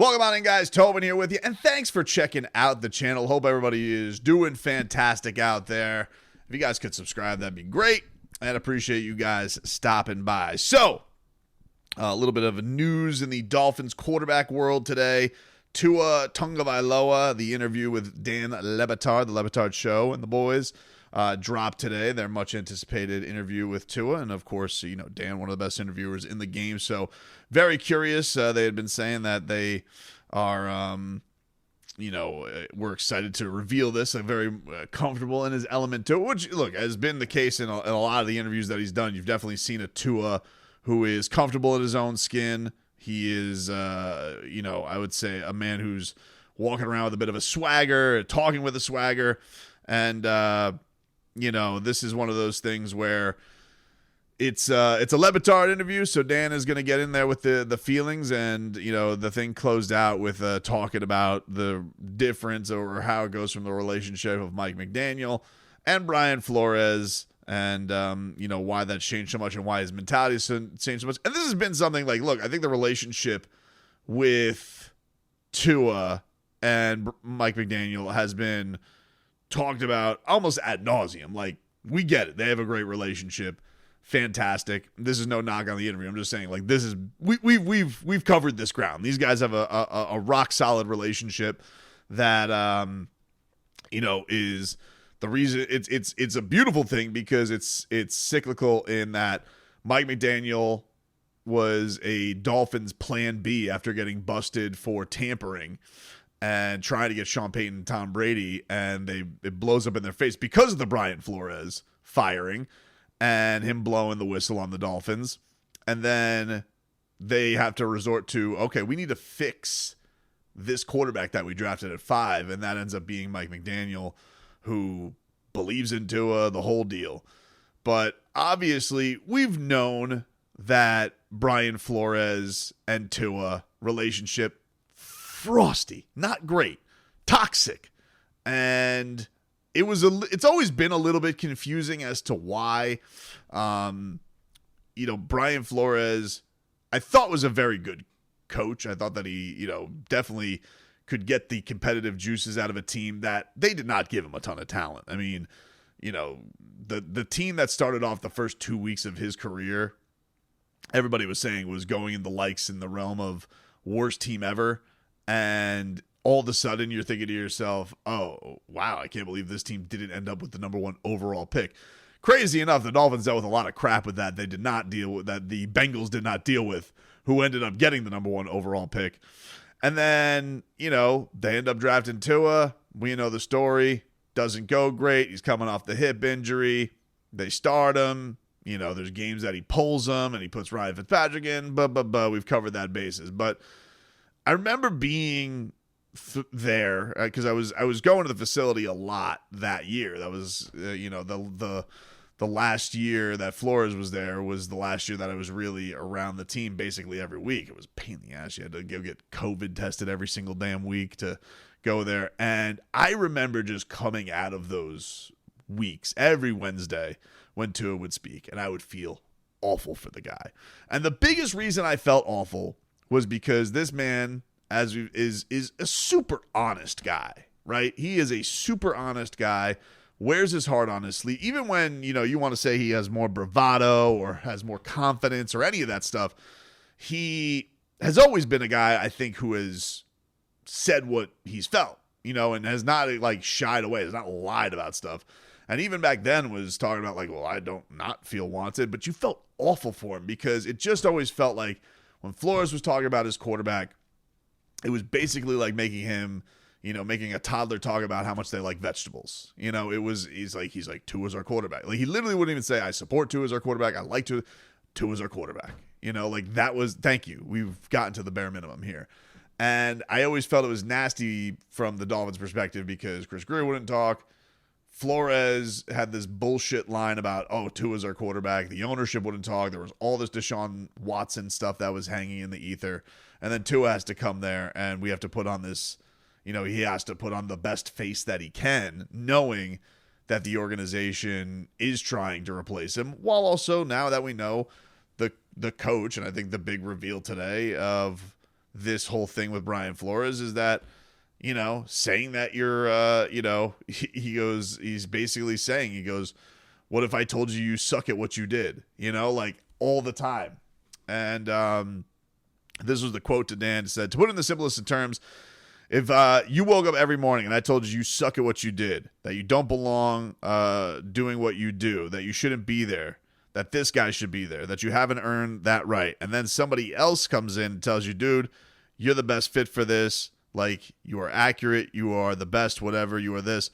Welcome on in, guys. Tobin here with you, and thanks for checking out the channel. Hope everybody is doing fantastic out there. If you guys could subscribe, that'd be great. I'd appreciate you guys stopping by. So, a little bit of news in the Dolphins quarterback world today. Tua Tagovailoa, the interview with Dan LeBatard, the LeBatard Show, and the boys dropped today. Their much anticipated interview with Tua, and of course, Dan, one of the best interviewers in the game. So, very curious. They had been saying that they are, we're excited to reveal this. Very comfortable in his element to it, which, look, has been the case in a lot of the interviews that he's done. You've definitely seen a Tua who is comfortable in his own skin. He is, I would say a man who's walking around with a bit of a swagger, talking with a swagger. And, this is one of those things where it's a LeBatard interview. So Dan is going to get in there with the feelings, and, the thing closed out with talking about the difference or how it goes from the relationship of Mike McDaniel and Brian Flores. And, why that's changed so much and why his mentality has changed so much. And this has been something like, look, I think the relationship with Tua and Mike McDaniel has been talked about almost ad nauseum. Like, we get it. They have a great relationship. Fantastic. This is no knock on the interview. I'm just saying, like, this is, we've covered this ground. These guys have a rock solid relationship that, is the reason it's a beautiful thing, because it's cyclical in that Mike McDaniel was a Dolphins plan B after getting busted for tampering and trying to get Sean Payton and Tom Brady, and it blows up in their face because of the Brian Flores firing and him blowing the whistle on the Dolphins. And then they have to resort to, okay, we need to fix this quarterback that we drafted at 5, and that ends up being Mike McDaniel, who believes in Tua, the whole deal. But obviously, we've known that Brian Flores and Tua relationship, frosty, not great, toxic. And it's always been a little bit confusing as to why, Brian Flores, I thought, was a very good coach. I thought that he, definitely could get the competitive juices out of a team that they did not give him a ton of talent. I mean, the team that started off the first 2 weeks of his career, everybody was saying was going in the realm of worst team ever. And all of a sudden you're thinking to yourself, oh, wow, I can't believe this team didn't end up with the number 1 overall pick. Crazy enough, the Dolphins dealt with a lot of crap with that. They did not deal with that. The Bengals did not deal with, who ended up getting the number 1 overall pick. And then, they end up drafting Tua. We know the story. Doesn't go great. He's coming off the hip injury. They start him. There's games that he pulls them and he puts Ryan Fitzpatrick in. But we've covered that basis. But I remember being there because I was going to the facility a lot that year. That was, the last year that Flores was there was the last year that I was really around the team basically every week. It was a pain in the ass. You had to go get COVID tested every single damn week to go there. And I remember just coming out of those weeks every Wednesday when Tua would speak, and I would feel awful for the guy. And the biggest reason I felt awful was because this man is a super honest guy, right? He is a super honest guy. Wears his heart on his sleeve. Even when, you want to say he has more bravado or has more confidence or any of that stuff, he has always been a guy, I think, who has said what he's felt, and has not, shied away, has not lied about stuff. And even back then was talking about, well, I don't not feel wanted, but you felt awful for him because it just always felt like when Flores was talking about his quarterback, it was basically like making him, making a toddler talk about how much they like vegetables. He's like, Tua's our quarterback. Like, he literally wouldn't even say, I support Tua as our quarterback. I like Tua. Tua's our quarterback. That was, thank you. We've gotten to the bare minimum here. And I always felt it was nasty from the Dolphins' perspective because Chris Greer wouldn't talk. Flores had this bullshit line about, oh, Tua's our quarterback. The ownership wouldn't talk. There was all this Deshaun Watson stuff that was hanging in the ether. And then Tua has to come there and we have to put on this, he has to put on the best face that he can, knowing that the organization is trying to replace him, while also, now that we know, the coach, and I think the big reveal today of this whole thing with Brian Flores is that, saying that you're, he's basically saying, he goes, what if I told you suck at what you did? Like all the time. And this was the quote to Dan. It said, to put it in the simplest of terms, if you woke up every morning and I told you suck at what you did, that you don't belong doing what you do, that you shouldn't be there, that this guy should be there, that you haven't earned that right, and then somebody else comes in and tells you, dude, you're the best fit for this, like you are accurate, you are the best, whatever, you are this,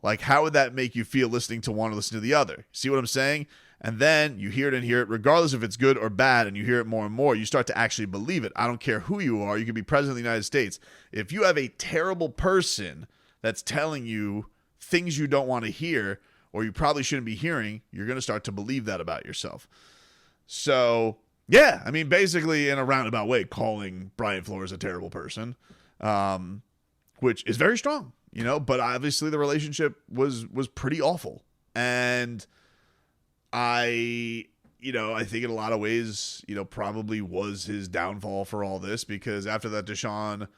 like how would that make you feel listening to one or listen to the other? See what I'm saying? And then you hear it, regardless if it's good or bad, and you hear it more and more, you start to actually believe it. I don't care who you are. You could be president of the United States. If you have a terrible person that's telling you things you don't want to hear or you probably shouldn't be hearing, you're going to start to believe that about yourself. So, yeah, I mean, basically in a roundabout way, calling Brian Flores a terrible person, which is very strong, but obviously the relationship was pretty awful. And I think in a lot of ways, probably was his downfall for all this, because after that Deshaun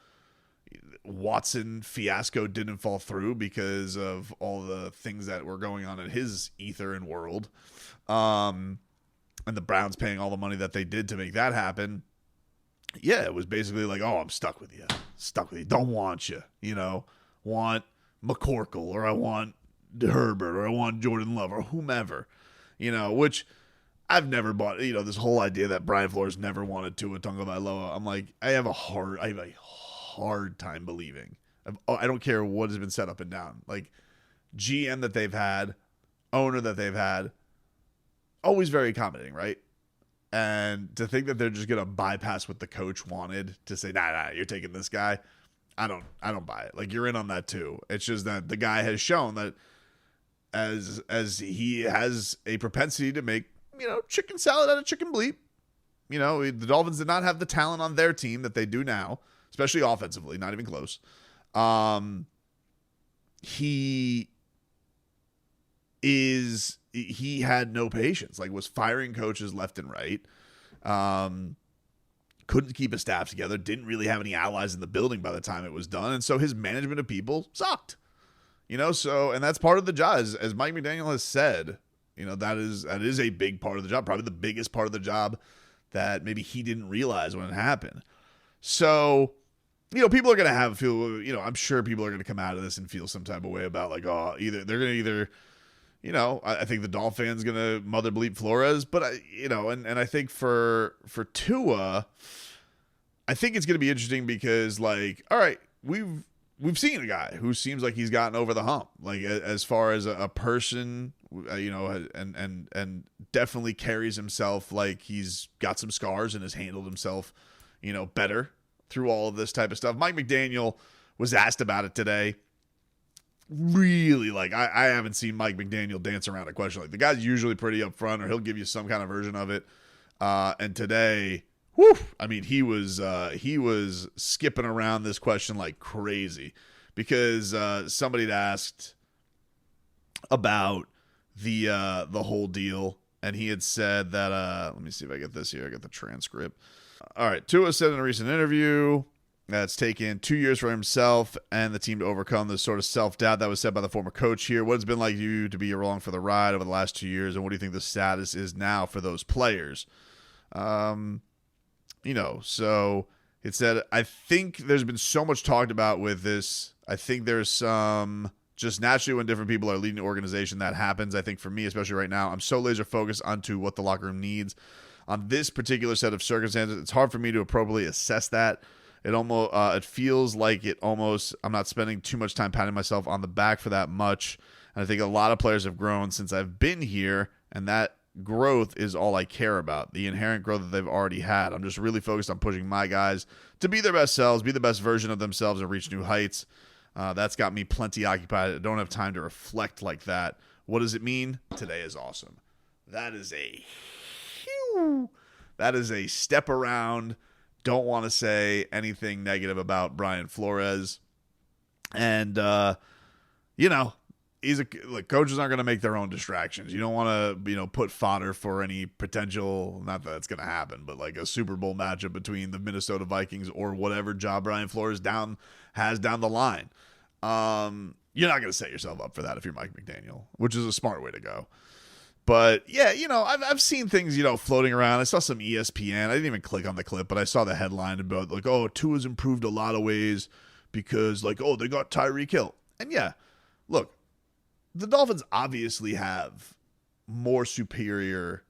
Watson fiasco didn't fall through because of all the things that were going on in his ether and world. And the Browns paying all the money that they did to make that happen. Yeah, it was basically like, oh, I'm stuck with you. Don't want you, want McCorkle, or I want Herbert, or I want Jordan Love, or whomever. Which I've never bought, this whole idea that Brian Flores never wanted Tua Tagovailoa. I'm like, I have a hard time believing. I don't care what has been said up and down. Like, GM that they've had, owner that they've had, always very accommodating, right? And to think that they're just going to bypass what the coach wanted to say, nah, you're taking this guy. I don't buy it. Like, you're in on that too. It's just that the guy has shown that as he has a propensity to make, chicken salad out of chicken bleep. The Dolphins did not have the talent on their team that they do now, especially offensively, not even close. He had no patience, like was firing coaches left and right. Couldn't keep his staff together, didn't really have any allies in the building by the time it was done. And so his management of people sucked. And that's part of the job, as Mike McDaniel has said, that is a big part of the job, probably the biggest part of the job that maybe he didn't realize when it happened. So, people are going to feel, I'm sure people are going to come out of this and feel some type of way about like, oh, I think the Dolphins going to mother bleep Flores, but and I think for Tua, I think it's going to be interesting because like, all right, we've seen a guy who seems like he's gotten over the hump, like as far as a person, and definitely carries himself like he's got some scars and has handled himself, better through all of this type of stuff. Mike McDaniel was asked about it today. Really, like, I haven't seen Mike McDaniel dance around a question. Like, the guy's usually pretty upfront, or he'll give you some kind of version of it. And today, I mean, he was skipping around this question like crazy, because somebody had asked about the whole deal, and he had said that let me see if I get this here. I got the transcript. All right, Tua said in a recent interview that it's taken 2 years for himself and the team to overcome this sort of self-doubt that was said by the former coach here. What has it been like you to be along for the ride over the last 2 years, and what do you think the status is now for those players? So it said, I think there's been so much talked about with this. I think there's some just naturally when different people are leading the organization that happens. I think for me, especially right now, I'm so laser focused onto what the locker room needs on this particular set of circumstances. It's hard for me to appropriately assess that. It feels like I'm not spending too much time patting myself on the back for that much. And I think a lot of players have grown since I've been here, and that growth is all I care about, the inherent growth that they've already had. I'm just really focused on pushing my guys to be their best selves, be the best version of themselves, and reach new heights. That's got me plenty occupied. I don't have time to reflect like that. What does it mean? Today is awesome. That is a step around. Don't want to say anything negative about Brian Flores. And, coaches aren't going to make their own distractions. You don't want to, put fodder for any potential, not that it's going to happen, but like a Super Bowl matchup between the Minnesota Vikings or whatever job Brian Flores has down the line. You're not going to set yourself up for that if you're Mike McDaniel, which is a smart way to go. But yeah, I've seen things, floating around. I saw some ESPN. I didn't even click on the clip, but I saw the headline about like, oh, Tua's improved a lot of ways because like, oh, they got Tyreek Hill. And yeah, look, the Dolphins obviously have more superior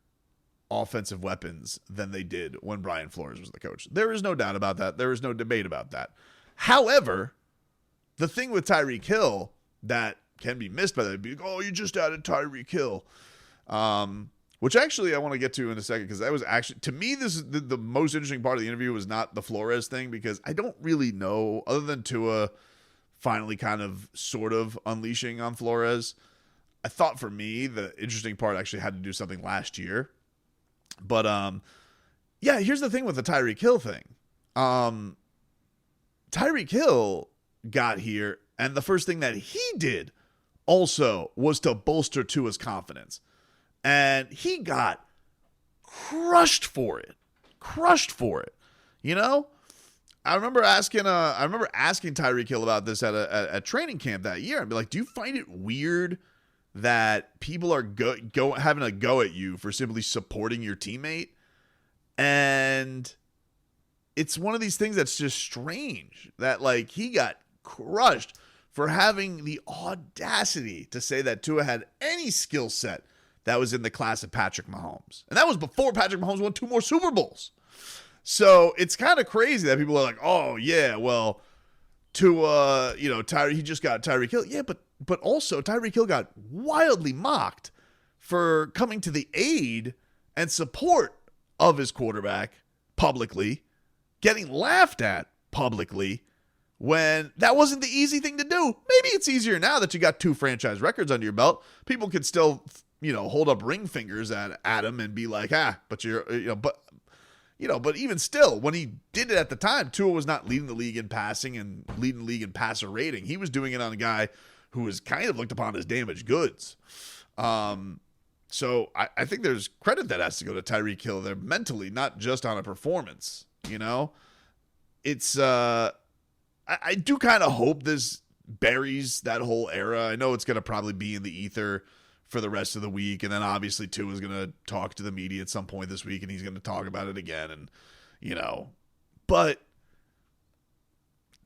offensive weapons than they did when Brian Flores was the coach. There is no doubt about that. There is no debate about that. However, the thing with Tyreek Hill that can be missed by that, oh, you just added Tyreek Hill, which actually I want to get to in a second, because that was actually, to me, this is the most interesting part of the interview was not the Flores thing, because I don't really know, other than Tua finally kind of sort of unleashing on Flores. I thought for me, the interesting part actually had to do something last year. But, yeah, here's the thing with the Tyreek Hill thing. Tyreek Hill got here, and the first thing that he did also was to bolster Tua's confidence. And he got crushed for it. I remember asking Tyreek Hill about this at training camp that year. I'd be like, do you find it weird that people are having a go at you for simply supporting your teammate? And it's one of these things that's just strange that like he got crushed for having the audacity to say that Tua had any skill set that was in the class of Patrick Mahomes. And that was before Patrick Mahomes won 2 more Super Bowls. So it's kind of crazy that people are like, oh, yeah, well, Tua, he just got Tyreek Hill. Yeah, but also Tyreek Hill got wildly mocked for coming to the aid and support of his quarterback publicly, getting laughed at publicly, when that wasn't the easy thing to do. Maybe it's easier now that you got 2 franchise records under your belt. People could still, hold up ring fingers at him and be like, but but even still, when he did it at the time, Tua was not leading the league in passing and leading the league in passer rating. He was doing it on a guy who was kind of looked upon as damaged goods. So I think there's credit that has to go to Tyreek Hill there mentally, not just on a performance. It's I do kind of hope this buries that whole era. I know it's going to probably be in the ether for the rest of the week, and then obviously Tua is going to talk to the media at some point this week, and he's going to talk about it again, and but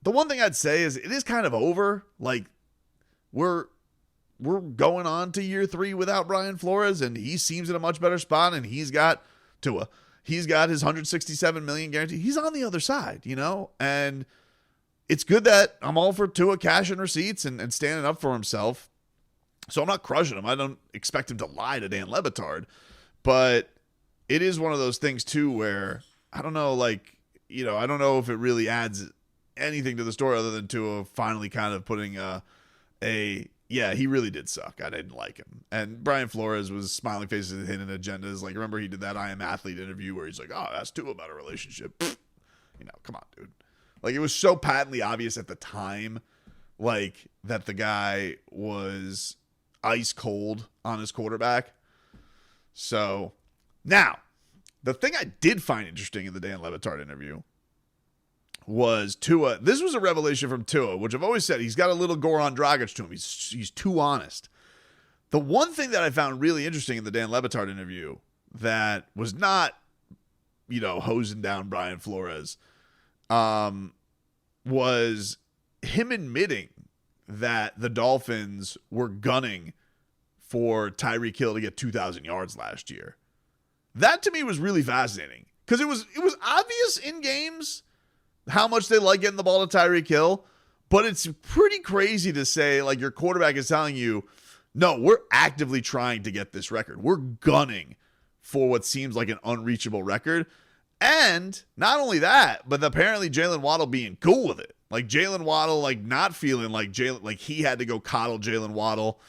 the one thing I'd say is it is kind of over. Like we're going on to year 3 without Brian Flores, and he seems in a much better spot, and he's got Tua. He's got his $167 million guarantee. He's on the other side, and it's good that I'm all for Tua cashing receipts and standing up for himself. So I'm not crushing him. I don't expect him to lie to Dan LeBatard, but it is one of those things too where I don't know, I don't know if it really adds anything to the story other than Tua finally kind of putting yeah, he really did suck. I didn't like him. And Brian Flores was smiling faces and hidden agendas. Like, remember he did that I Am Athlete interview where he's like, oh, ask Tua about a relationship. Come on, dude. Like, it was so patently obvious at the time, like, that the guy was ice cold on his quarterback. So, now, the thing I did find interesting in the Dan LeBatard interview was Tua. This was a revelation from Tua, which I've always said he's got a little Goran Dragic to him. He's too honest. The one thing that I found really interesting in the Dan LeBatard interview that was not, hosing down Brian Flores, was him admitting that the Dolphins were gunning for Tyreek Hill to get 2,000 yards last year. That to me was really fascinating because it was obvious in games how much they like getting the ball to Tyreek Hill, but it's pretty crazy to say, like, your quarterback is telling you, no, we're actively trying to get this record. We're gunning for what seems like an unreachable record. And not only that, but apparently Jalen Waddle being cool with it. Like, Jalen Waddle, like, not feeling like he had to go coddle the Waddle.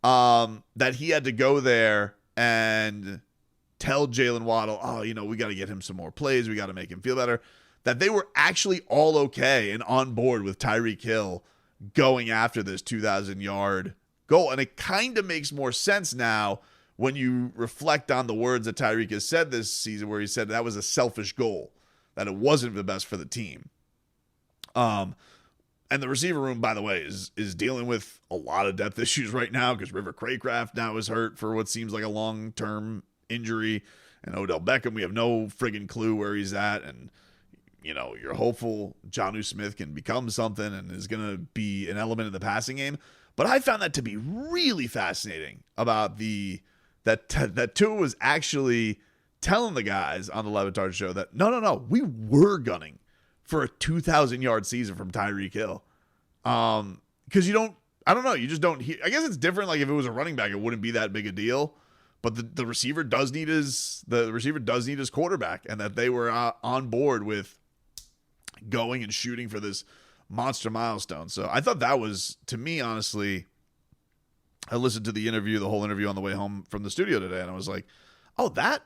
That he had to go there and tell Jalen Waddle, oh, we got to get him some more plays. We got to make him feel better. That they were actually all okay and on board with Tyreek Hill going after this 2,000-yard goal. And it kind of makes more sense now when you reflect on the words that Tyreek has said this season, where he said that was a selfish goal, that it wasn't the best for the team. And the receiver room, by the way, is dealing with a lot of depth issues right now because River Craycraft now is hurt for what seems like a long-term injury. And Odell Beckham, we have no friggin' clue where he's at. And, you know, you're hopeful Jonnu Smith can become something and is going to be an element in the passing game. But I found that to be really fascinating about that Tua was actually telling the guys on the LeBatard Show that, no, we were gunning for a 2,000-yard season from Tyreek Hill. Because I don't know, you just don't hear. I guess it's different. Like if it was a running back, it wouldn't be that big a deal. But the receiver does need his quarterback, and that they were on board with going and shooting for this monster milestone. So I thought that was, to me, honestly, I listened to the whole interview on the way home from the studio today, and I was like, oh, that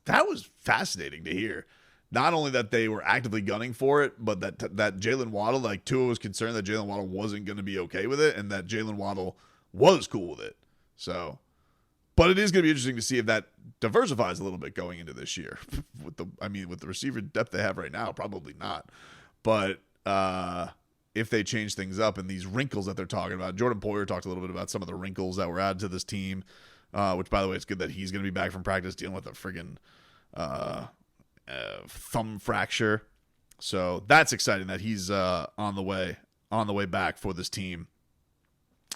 was fascinating to hear. Not only that they were actively gunning for it, but that Jalen Waddle, like Tua was concerned that Jalen Waddle wasn't going to be okay with it, and that Jalen Waddle was cool with it. So, but it is going to be interesting to see if that diversifies a little bit going into this year. with the receiver depth they have right now, probably not. But if they change things up and these wrinkles that they're talking about, Jordan Poyer talked a little bit about some of the wrinkles that were added to this team, which, by the way, it's good that he's going to be back from practice dealing with a friggin' thumb fracture. So that's exciting that he's on the way back for this team.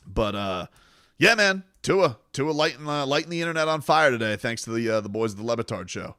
But yeah, man, Tua lighting the internet on fire today, thanks to the boys of the LeBatard Show.